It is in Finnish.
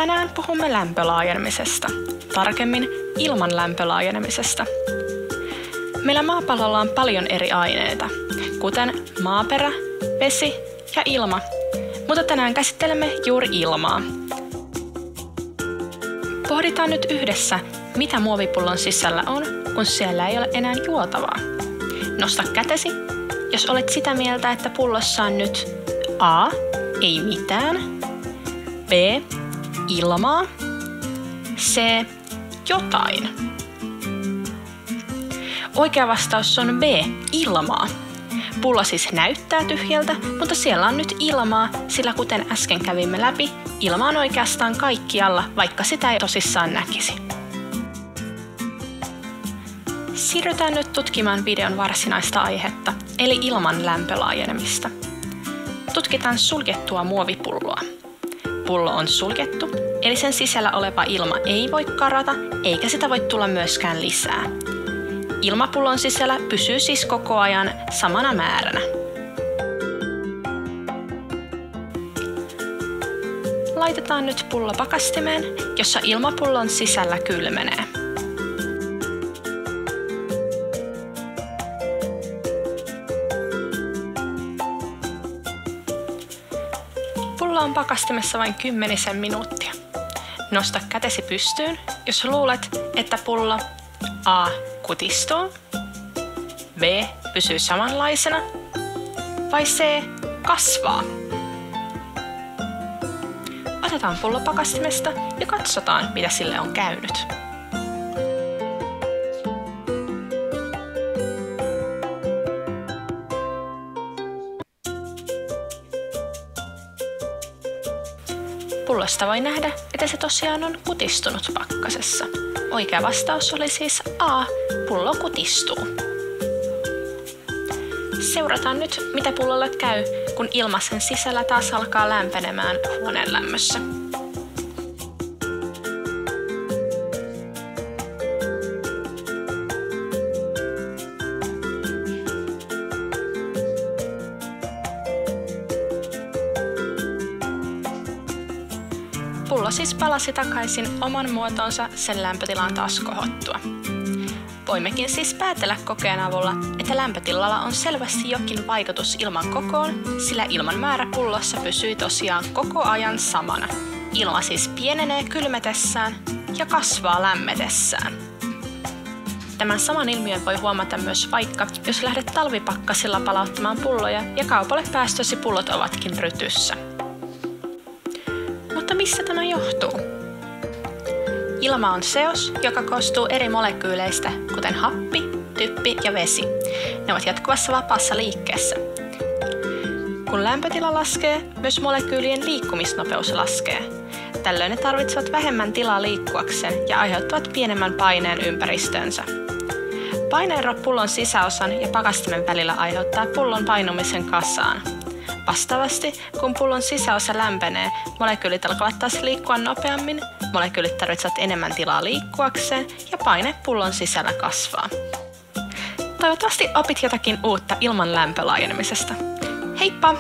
Tänään puhumme lämpölaajenemisesta, tarkemmin ilman lämpölaajenemisesta. Meillä maapallolla on paljon eri aineita, kuten maaperä, vesi ja ilma, mutta tänään käsittelemme juuri ilmaa. Pohditaan nyt yhdessä, mitä muovipullon sisällä on, kun siellä ei ole enää juotavaa. Nosta kätesi, jos olet sitä mieltä, että pullossa on nyt A. Ei mitään, B. Ilmaa, C. Jotain. Oikea vastaus on B. Ilmaa. Pullo siis näyttää tyhjältä, mutta siellä on nyt ilmaa, sillä kuten äsken kävimme läpi, ilma on oikeastaan kaikkialla, vaikka sitä ei tosissaan näkisi. Siirrytään nyt tutkimaan videon varsinaista aihetta, eli ilman lämpölaajenemista. Tutkitaan suljettua muovipulloa. Pullo on suljettu, eli sen sisällä oleva ilma ei voi karata, eikä sitä voi tulla myöskään lisää. Ilmapullon sisällä pysyy siis koko ajan samana määränä. Laitetaan nyt pullo pakastimeen, jossa ilmapullon sisällä kylmenee. Pullo on pakastimessa vain 10 minuuttia. Nosta kätesi pystyyn, jos luulet, että pullo A. kutistuu, B. pysyy samanlaisena vai C. kasvaa. Otetaan pullo pakastimesta ja katsotaan, mitä sille on käynyt. Pullosta voi nähdä, että se tosiaan on kutistunut pakkasessa. Oikea vastaus oli siis A. Pullo kutistuu. Seurataan nyt, mitä pullolle käy, kun ilma sen sisällä taas alkaa lämpenemään huoneen lämmössä. Pullo siis palasi takaisin oman muotonsa sen lämpötilan taas kohottua. Voimmekin siis päätellä kokeen avulla, että lämpötilalla on selvästi jokin vaikutus ilman kokoon, sillä ilman määrä pullossa pysyy tosiaan koko ajan samana. Ilma siis pienenee kylmetessään ja kasvaa lämmetessään. Tämän saman ilmiön voi huomata myös vaikka, jos lähdet talvipakkasilla palauttamaan pulloja ja kaupalle päästösi pullot ovatkin rytyssä. Mutta mistä tämä johtuu? Ilma on seos, joka koostuu eri molekyyleistä, kuten happi, typpi ja vesi. Ne ovat jatkuvassa vapaassa liikkeessä. Kun lämpötila laskee, myös molekyylien liikkumisnopeus laskee. Tällöin ne tarvitsevat vähemmän tilaa liikkuakseen ja aiheuttavat pienemmän paineen ympäristöönsä. Paineero pullon sisäosan ja pakastimen välillä aiheuttaa pullon painumisen kasaan. Vastaavasti, kun pullon sisäosa lämpenee, molekyylit alkavat taas liikkua nopeammin, molekyylit tarvitsevat enemmän tilaa liikkuakseen ja paine pullon sisällä kasvaa. Toivottavasti opit jotakin uutta ilman lämpölaajenemisesta. Heippa!